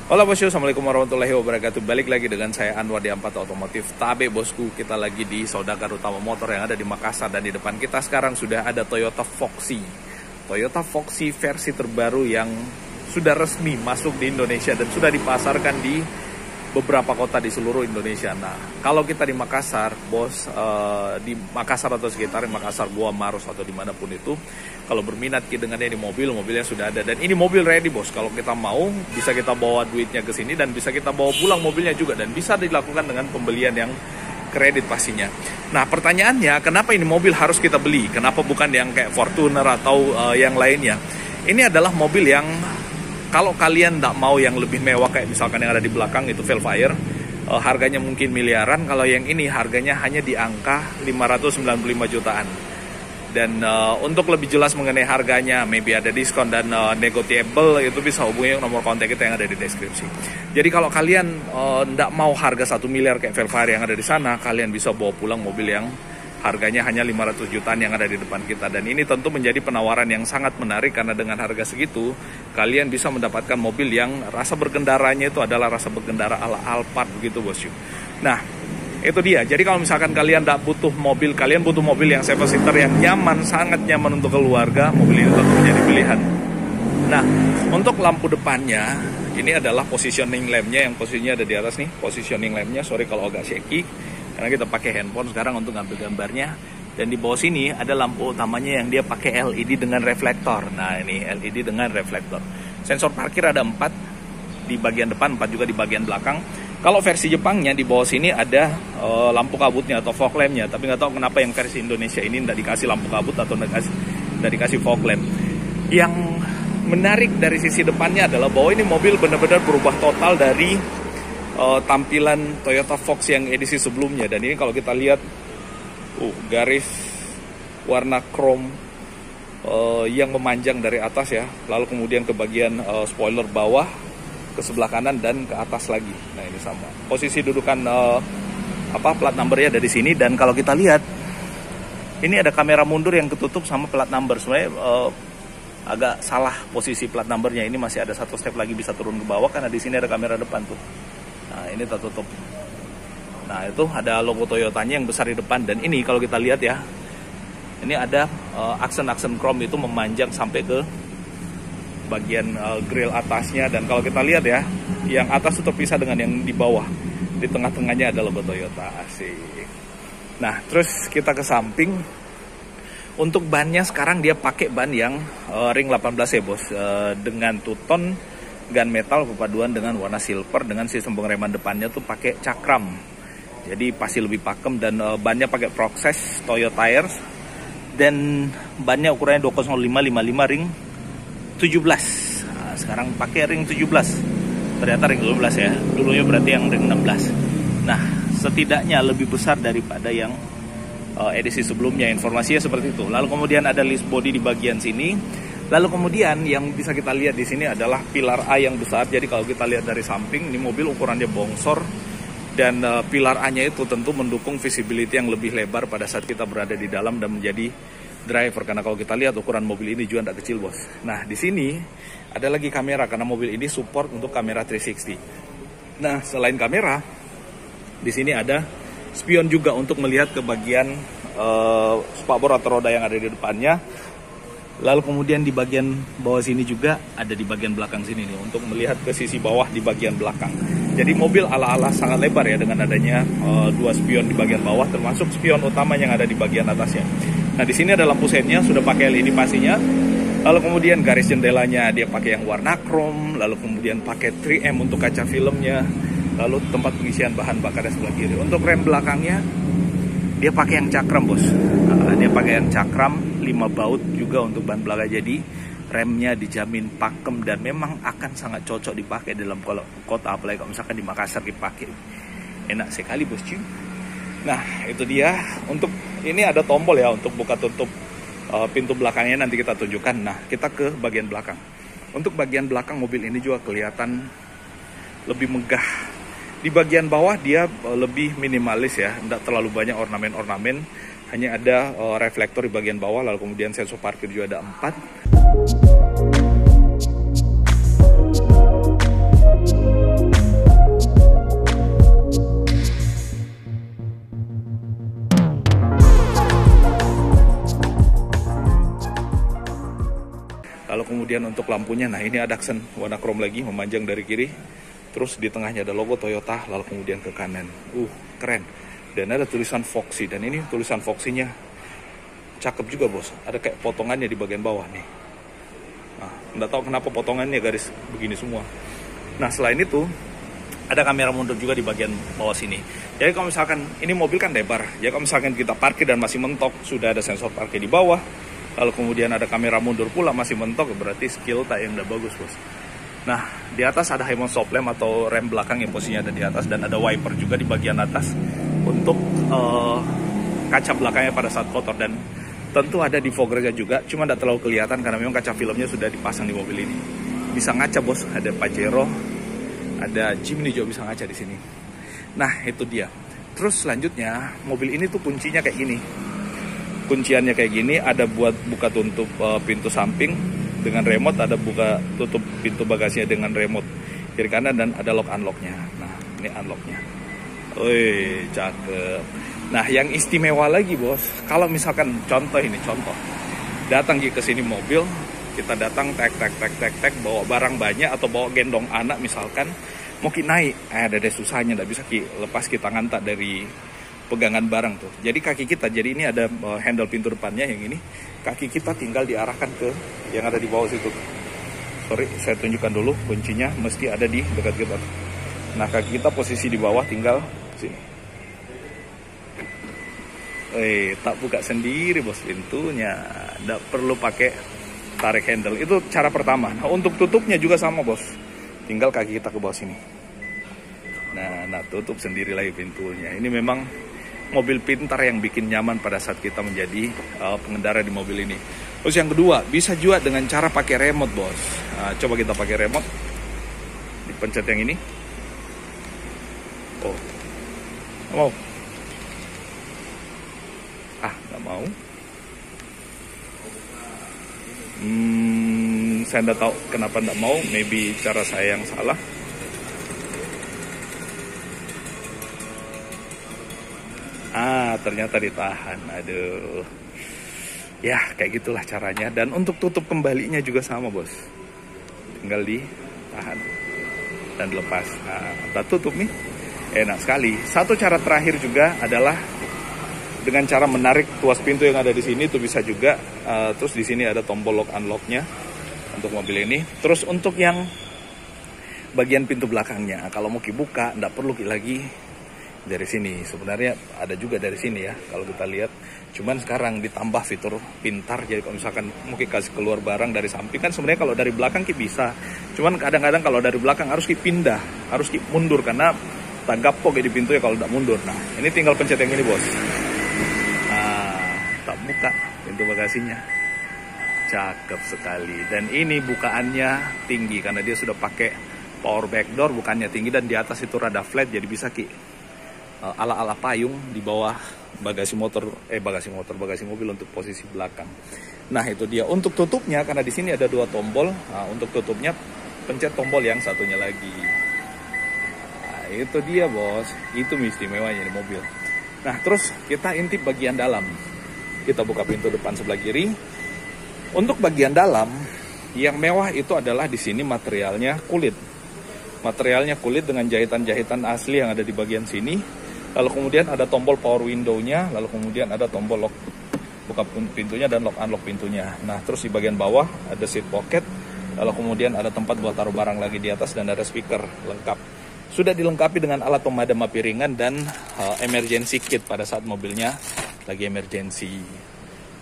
Halo bosku, assalamualaikum warahmatullahi wabarakatuh. Balik lagi dengan saya Anwar di Ampat Otomotif Tabe bosku. Kita lagi di Saudagar Utama Motor yang ada di Makassar. Dan di depan kita sekarang sudah ada Toyota Foxy. Toyota Foxy versi terbaru yang sudah resmi masuk di Indonesia dan sudah dipasarkan di beberapa kota di seluruh Indonesia. Nah, kalau kita di Makassar, bos, di Makassar atau sekitar Makassar, Goa, Maros atau dimanapun itu, kalau berminat dengan ini mobilnya sudah ada. Dan ini mobil ready bos. Kalau kita mau, bisa kita bawa duitnya ke sini dan bisa kita bawa pulang mobilnya juga dan bisa dilakukan dengan pembelian yang kredit pastinya. Nah, pertanyaannya, kenapa ini mobil harus kita beli? Kenapa bukan yang kayak Fortuner atau yang lainnya? Ini adalah mobil yang kalau kalian tidak mau yang lebih mewah kayak misalkan yang ada di belakang itu Velfire, harganya mungkin miliaran. Kalau yang ini harganya hanya di angka 595 jutaan. Dan untuk lebih jelas mengenai harganya, maybe ada diskon dan negotiable, itu bisa hubungi nomor kontak kita yang ada di deskripsi. Jadi kalau kalian tidak mau harga 1 miliar kayak Velfire yang ada di sana, kalian bisa bawa pulang mobil yang harganya hanya 500 jutaan yang ada di depan kita. Dan ini tentu menjadi penawaran yang sangat menarik karena dengan harga segitu kalian bisa mendapatkan mobil yang rasa berkendaranya itu adalah rasa berkendara ala Alphard begitu bosku. Nah, itu dia. Jadi kalau misalkan kalian tidak butuh mobil, kalian butuh mobil yang 7-seater yang nyaman, sangat nyaman untuk keluarga, mobil ini tentu menjadi pilihan. Nah, untuk lampu depannya, ini adalah positioning lampnya yang posisinya ada di atas nih. Positioning lampnya, sorry kalau agak shaky karena kita pakai handphone sekarang untuk ngambil gambarnya. Dan di bawah sini ada lampu utamanya yang dia pakai LED dengan reflektor. Nah, ini LED dengan reflektor. Sensor parkir ada 4 di bagian depan, 4 juga di bagian belakang. Kalau versi Jepangnya di bawah sini ada lampu kabutnya atau fog lampnya. Tapi nggak tahu kenapa yang versi Indonesia ini nggak dikasih lampu kabut atau nggak dikasih fog lamp. Yang menarik dari sisi depannya adalah bahwa ini mobil benar-benar berubah total dari tampilan Toyota Fox yang edisi sebelumnya. Dan ini kalau kita lihat garis warna chrome yang memanjang dari atas ya, lalu kemudian ke bagian spoiler bawah, ke sebelah kanan dan ke atas lagi. Nah, ini sama. Posisi dudukan plat numbernya ada di sini. Dan kalau kita lihat ini ada kamera mundur yang ketutup sama plat number. Sebenarnya agak salah posisi plat numbernya. Ini masih ada satu step lagi bisa turun ke bawah karena di sini ada kamera depan tuh. Nah, ini tertutup. Nah, itu ada logo Toyotanya yang besar di depan. Dan ini kalau kita lihat ya, ini ada aksen-aksen chrome itu memanjang sampai ke bagian grill atasnya. Dan kalau kita lihat ya, yang atas itu terpisah dengan yang di bawah. Di tengah-tengahnya ada logo Toyota. Asik. Nah, terus kita ke samping. Untuk bannya sekarang dia pakai ban yang ring 18 ya bos, dengan two-tone gunmetal perpaduan dengan warna silver, dengan sistem pengereman depannya tuh pakai cakram. Jadi pasti lebih pakem. Dan bannya pakai Proxes Toyo Tires. Dan bannya ukurannya 205/55 ring 17. Nah, sekarang pakai ring 17. Ternyata ring 12 ya. Dulunya berarti yang ring 16. Nah, setidaknya lebih besar daripada yang edisi sebelumnya. Informasinya seperti itu. Lalu kemudian ada list body di bagian sini. Lalu kemudian yang bisa kita lihat di sini adalah pilar A yang besar. Jadi kalau kita lihat dari samping, ini mobil ukurannya bongsor. Dan pilar A-nya itu tentu mendukung visibility yang lebih lebar pada saat kita berada di dalam dan menjadi driver. Karena kalau kita lihat ukuran mobil ini juga tidak kecil bos. Nah, di sini ada lagi kamera karena mobil ini support untuk kamera 360. Nah, selain kamera, di sini ada spion juga untuk melihat ke bagian spakbor atau roda yang ada di depannya. Lalu kemudian di bagian bawah sini juga ada di bagian belakang sini nih untuk melihat ke sisi bawah di bagian belakang. Jadi mobil ala-ala sangat lebar ya dengan adanya 2 spion di bagian bawah termasuk spion utama yang ada di bagian atasnya. Nah, di sini ada lampu sennya sudah pakai LED pastinya. Lalu kemudian garis jendelanya dia pakai yang warna chrome, lalu kemudian pakai 3M untuk kaca filmnya. Lalu tempat pengisian bahan bakarnya sebelah kiri. Untuk rem belakangnya dia pakai yang cakram bos. Dia pakai yang cakram 5 baut juga untuk ban belakang. Jadi remnya dijamin pakem dan memang akan sangat cocok dipakai dalam kota, apalagi kalau misalkan di Makassar dipakai. Enak sekali bos cuy. Nah, itu dia. Untuk ini ada tombol ya untuk buka tutup pintu belakangnya, nanti kita tunjukkan. Nah, kita ke bagian belakang. Untuk bagian belakang mobil ini juga kelihatan lebih megah. Di bagian bawah dia lebih minimalis ya, tidak terlalu banyak ornamen-ornamen. Hanya ada reflektor di bagian bawah, lalu kemudian sensor parkir juga ada 4. kemudian untuk lampunya, nah ini ada aksen warna chrome lagi memanjang dari kiri. Terus di tengahnya ada logo Toyota, lalu kemudian ke kanan. Keren. Dan ada tulisan Foxy, dan ini tulisan Foxy-nya cakep juga bos. Ada kayak potongannya di bagian bawah nih. Nah, nggak tahu kenapa potongannya garis begini semua. Nah, selain itu ada kamera mundur juga di bagian bawah sini. Jadi kalau misalkan ini mobil kan lebar, jadi kalau misalkan kita parkir dan masih mentok, sudah ada sensor parkir di bawah. Lalu kemudian ada kamera mundur pula masih mentok, berarti skill tak yang udah bagus bos. Nah, di atas ada high mount stop lamp atau rem belakang yang posisinya ada di atas, dan ada wiper juga di bagian atas untuk kaca belakangnya pada saat kotor, dan tentu ada defoggernya juga, cuma tidak terlalu kelihatan karena memang kaca filmnya sudah dipasang di mobil ini. Bisa ngaca bos, ada Pajero, ada Jimny juga bisa ngaca di sini. Nah, itu dia. Terus selanjutnya mobil ini tuh kuncinya kayak gini. Kunciannya kayak gini, ada buat buka tutup pintu samping dengan remote, ada buka tutup pintu bagasinya dengan remote kiri kanan, dan ada lock unlocknya. Nah, ini unlocknya. Wih, cakep. Nah, yang istimewa lagi bos, kalau misalkan contoh, datang ke sini mobil, kita datang tek bawa barang banyak atau bawa gendong anak misalkan, mau naik, ada susahnya, nggak bisa lepas tangan tak dari pegangan barang tuh. Jadi kaki kita, jadi ini ada handle pintu depannya yang ini, kaki kita tinggal diarahkan ke yang ada di bawah situ. Sorry, saya tunjukkan dulu, kuncinya mesti ada di dekat kita. Nah, kaki kita posisi di bawah, tinggal sini. Tak buka sendiri bos pintunya, nggak perlu pakai tarik handle. Itu cara pertama. Nah, untuk tutupnya juga sama bos, tinggal kaki kita ke bawah sini. Nah, tutup sendiri lagi pintunya. Ini memang mobil pintar yang bikin nyaman pada saat kita menjadi pengendara di mobil ini. Terus yang kedua, bisa juga dengan cara pakai remote bos. Nah, coba kita pakai remote, dipencet yang ini. Mau? Nggak mau. Saya nggak tahu kenapa nggak mau. Maybe cara saya yang salah. Ternyata ditahan. Aduh. Ya, kayak gitulah caranya. Dan untuk tutup kembalinya juga sama bos. Tinggal ditahan dan lepas. Nah, kita tutup nih. Enak sekali. Satu cara terakhir juga adalah dengan cara menarik tuas pintu yang ada di sini, itu bisa juga. Terus di sini ada tombol lock unlocknya untuk mobil ini. Terus untuk yang bagian pintu belakangnya, kalau mau dibuka, nggak perlu lagi dari sini. Sebenarnya ada juga dari sini ya, kalau kita lihat. Cuman sekarang ditambah fitur pintar, jadi kalau misalkan mungkin kasih keluar barang dari samping, kan sebenarnya kalau dari belakang bisa. Cuman kadang-kadang kalau dari belakang harus pindah, harus mundur, karena tak gapok di pintunya kalau tidak mundur. Nah, ini tinggal pencet yang ini bos. Tak buka pintu bagasinya. Cakep sekali. Dan ini bukaannya tinggi karena dia sudah pakai power back door, bukannya tinggi, dan di atas itu rada flat, jadi bisa ala-ala payung di bawah bagasi mobil untuk posisi belakang. Nah, itu dia. Untuk tutupnya, karena di sini ada dua tombol. Nah, untuk tutupnya pencet tombol yang satunya lagi. Nah, itu dia bos. Itu istimewanya di mobil. Nah, terus kita intip bagian dalam. Kita buka pintu depan sebelah kiri. Untuk bagian dalam, yang mewah itu adalah di sini materialnya kulit. Materialnya kulit dengan jahitan-jahitan asli yang ada di bagian sini. Lalu kemudian ada tombol power window-nya, lalu kemudian ada tombol lock buka pintunya dan lock unlock pintunya. Nah, terus di bagian bawah ada seat pocket, lalu kemudian ada tempat buat taruh barang lagi di atas, dan ada speaker lengkap. Sudah dilengkapi dengan alat pemadam api ringan dan emergency kit pada saat mobilnya lagi emergency.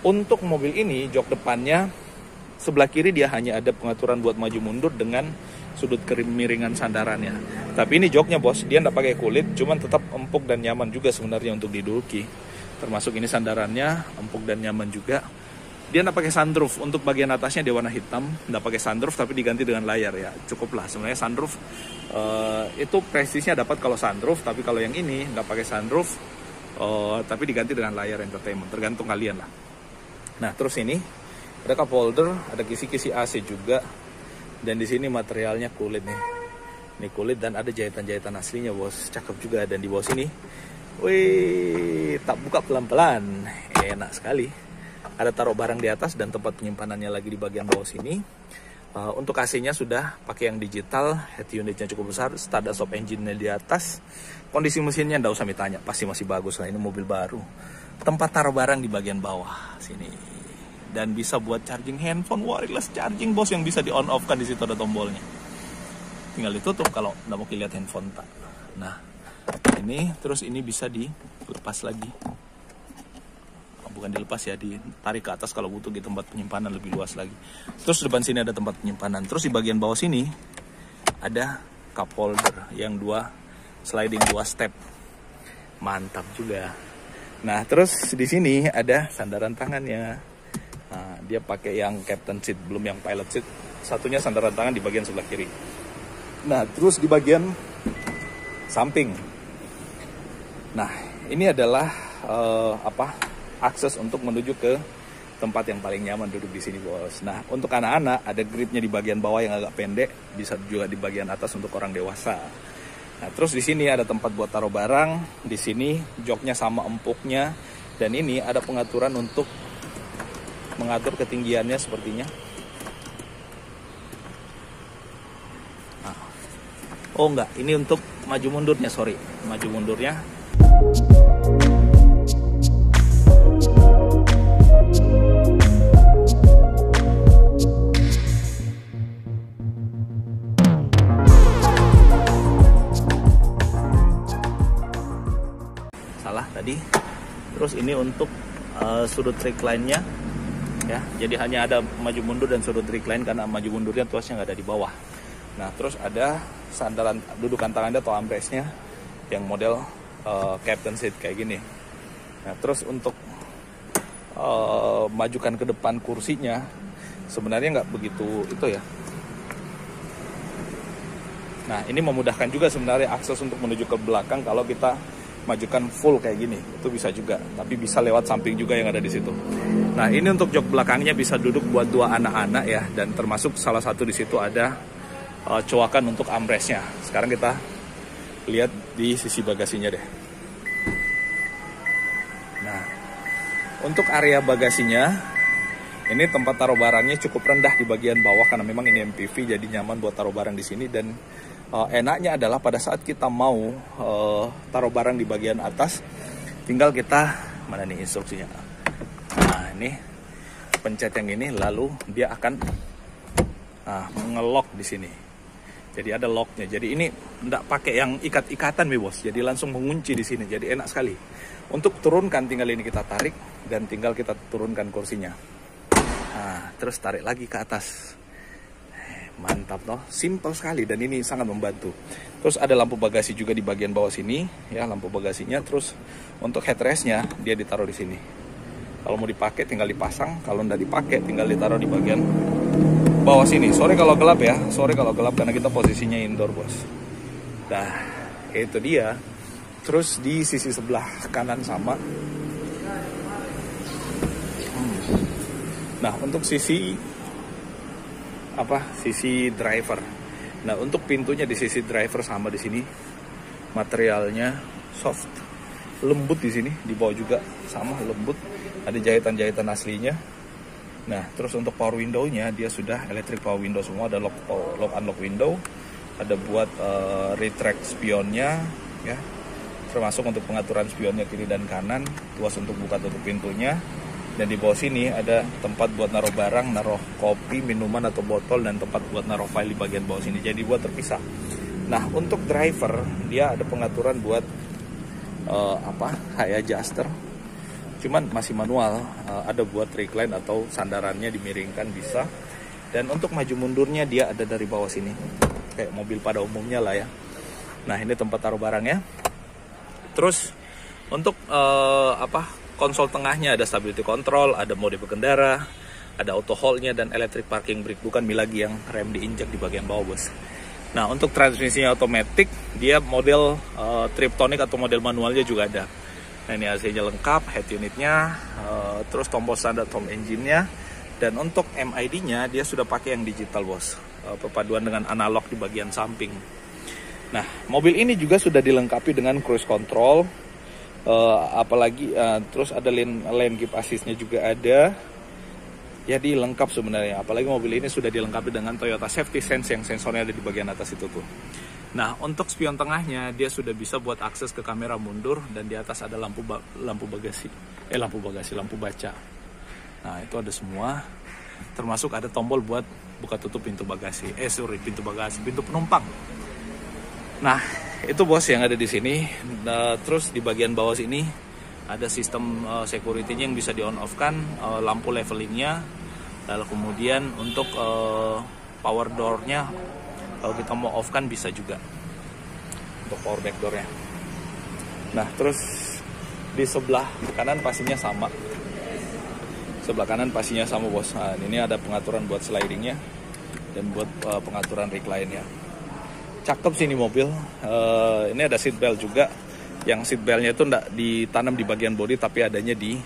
Untuk mobil ini, jok depannya sebelah kiri dia hanya ada pengaturan buat maju mundur dengan sudut kemiringan sandarannya. Tapi ini joknya bos, dia nggak pakai kulit, cuman tetap empuk dan nyaman juga sebenarnya untuk diduduki. Termasuk ini sandarannya empuk dan nyaman juga. Dia nggak pakai sunroof. Untuk bagian atasnya dia warna hitam, nggak pakai sunroof tapi diganti dengan layar ya. Cukuplah sebenarnya sunroof. Itu prestisnya dapat kalau sunroof, tapi kalau yang ini nggak pakai sunroof, tapi diganti dengan layar entertainment. Tergantung kalian lah. Nah, terus ini ada cup holder, ada kisi-kisi AC juga. Dan di sini materialnya kulit nih. Ini kulit dan ada jahitan-jahitan aslinya bos. Cakep juga. Dan di bawah sini, wih, tak buka pelan-pelan. Enak sekali. Ada taruh barang di atas dan tempat penyimpanannya lagi di bagian bawah sini. Untuk AC-nya sudah pakai yang digital, head unitnya cukup besar, standar stop engine-nya di atas. Kondisi mesinnya nggak usah ditanya, pasti masih bagus lah, ini mobil baru. Tempat taruh barang di bagian bawah sini. Dan bisa buat charging handphone, wireless charging bos, yang bisa di on off kan, di situ ada tombolnya. Tinggal ditutup kalau nggak mau lihat handphone tak. Nah, ini terus ini bisa dilepas lagi. Bukan dilepas ya, ditarik ke atas kalau butuh di tempat penyimpanan lebih luas lagi. Terus depan sini ada tempat penyimpanan. Terus di bagian bawah sini ada cup holder yang sliding 2 step. Mantap juga. Nah, terus di sini ada sandaran tangannya. Nah, dia pakai yang captain seat, belum yang pilot seat. Satunya sandaran tangan di bagian sebelah kiri. Nah, terus di bagian samping. Nah, ini adalah akses untuk menuju ke tempat yang paling nyaman duduk di sini bos. Nah, untuk anak-anak ada gripnya di bagian bawah yang agak pendek, bisa juga di bagian atas untuk orang dewasa. Nah, terus di sini ada tempat buat taruh barang, di sini joknya sama empuknya, dan ini ada pengaturan untuk mengatur ketinggiannya sepertinya. Nah. Oh enggak, ini untuk maju mundurnya, sorry, maju mundurnya. Tadi. Terus ini untuk sudut recline-nya ya. Jadi hanya ada maju mundur dan sudut recline karena maju mundurnya tuasnya nggak ada di bawah. Nah, terus ada sandaran dudukan tangannya atau armrest-nya yang model captain seat kayak gini. Nah, terus untuk majukan ke depan kursinya sebenarnya nggak begitu itu ya. Nah, ini memudahkan juga sebenarnya akses untuk menuju ke belakang kalau kita majukan full kayak gini, itu bisa juga, tapi bisa lewat samping juga yang ada di situ. Nah, ini untuk jok belakangnya bisa duduk buat 2 anak-anak ya, dan termasuk salah satu di situ ada coakan untuk armrestnya. Sekarang kita lihat di sisi bagasinya deh. Nah, untuk area bagasinya ini tempat taruh barangnya cukup rendah di bagian bawah karena memang ini MPV, jadi nyaman buat taruh barang di sini. Dan enaknya adalah pada saat kita mau taruh barang di bagian atas, tinggal kita, mana nih instruksinya. Nah, ini pencet yang ini, lalu dia akan nge-lock di sini. Jadi ada locknya. Jadi ini enggak pakai yang ikat-ikatan nih bos. Jadi langsung mengunci di sini. Jadi enak sekali. Untuk turunkan tinggal ini kita tarik dan tinggal kita turunkan kursinya. Nah, terus tarik lagi ke atas. Mantap toh, simple sekali dan ini sangat membantu. Terus ada lampu bagasi juga di bagian bawah sini ya, lampu bagasinya. Terus untuk headrestnya dia ditaruh di sini. Kalau mau dipakai tinggal dipasang, kalau nggak dipakai tinggal ditaruh di bagian bawah sini. Sorry kalau gelap ya, sorry kalau gelap karena kita posisinya indoor bos. Nah, itu dia. Terus di sisi sebelah kanan sama. Nah, untuk sisi driver. Nah, untuk pintunya di sisi driver sama di sini. Materialnya soft, lembut di sini, di bawah juga sama lembut. Ada jahitan-jahitan aslinya. Nah, terus untuk power window-nya dia sudah electric power window semua, ada lock unlock window, ada buat retract spionnya ya. Termasuk untuk pengaturan spionnya kiri dan kanan, tuas untuk buka tutup pintunya. Dan di bawah sini ada tempat buat naruh barang, naruh kopi, minuman atau botol, dan tempat buat naruh file di bagian bawah sini. Jadi buat terpisah. Nah, untuk driver dia ada pengaturan buat high adjuster. Cuman masih manual. Ada buat recline atau sandarannya dimiringkan bisa. Dan untuk maju mundurnya dia ada dari bawah sini. Kayak mobil pada umumnya lah ya. Nah, ini tempat taruh barangnya. Terus untuk konsol tengahnya ada stability control, ada mode berkendara, ada auto hold-nya dan electric parking brake, bukan lagi yang rem diinjak di bagian bawah bos. Nah, untuk transmisinya otomatis, dia model Triptonic atau model manualnya juga ada. Nah, ini AC-nya lengkap, head unitnya, terus tombol standar tom engine-nya, dan untuk MID-nya dia sudah pakai yang digital bos, perpaduan dengan analog di bagian samping. Nah, mobil ini juga sudah dilengkapi dengan cruise control, Apalagi terus ada lane keep assist-nya juga ada. Jadi lengkap sebenarnya, apalagi mobil ini sudah dilengkapi dengan Toyota Safety Sense yang sensornya ada di bagian atas itu tuh. Nah, untuk spion tengahnya dia sudah bisa buat akses ke kamera mundur, dan di atas ada lampu baca. Nah, itu ada semua, termasuk ada tombol buat buka tutup pintu bagasi. Pintu penumpang. Nah, itu bos yang ada di sini. Nah, terus di bagian bawah sini ada sistem security-nya yang bisa di on off kan, lampu levelingnya, lalu kemudian untuk power door-nya kalau kita mau off kan bisa juga untuk power back door-nya. Nah, terus di sebelah kanan pastinya sama. Sebelah kanan pastinya sama bos. Nah, ini ada pengaturan buat sliding-nya dan buat pengaturan recline-nya. Cakep sih ini mobil. Ini ada seat belt juga. Yang seat belt-nya itu tidak ditanam di bagian bodi, tapi adanya di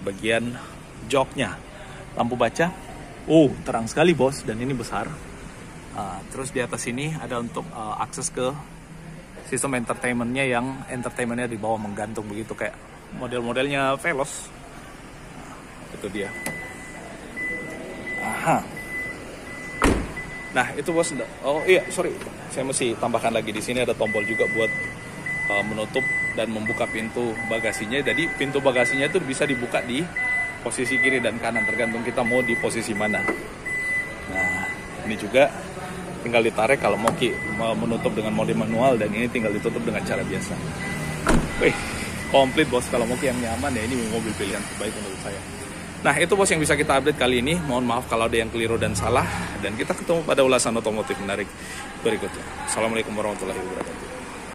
bagian joknya. Lampu baca, terang sekali bos, dan ini besar. Terus di atas ini ada untuk akses ke sistem entertainment-nya, yang entertainment-nya di bawah menggantung begitu, kayak model-modelnya Veloz. Itu dia. Nah itu bos. Oh iya, sorry, saya mesti tambahkan lagi, di sini ada tombol juga buat menutup dan membuka pintu bagasinya. Jadi pintu bagasinya itu bisa dibuka di posisi kiri dan kanan, tergantung kita mau di posisi mana. Nah, ini juga tinggal ditarik kalau mau menutup dengan mode manual, dan ini tinggal ditutup dengan cara biasa. Wih, komplit bos. Kalau mau yang nyaman ya, ini mobil pilihan terbaik menurut saya. Nah, itu bos yang bisa kita update kali ini. Mohon maaf kalau ada yang keliru dan salah, dan kita ketemu pada ulasan otomotif menarik berikutnya. Assalamualaikum warahmatullahi wabarakatuh.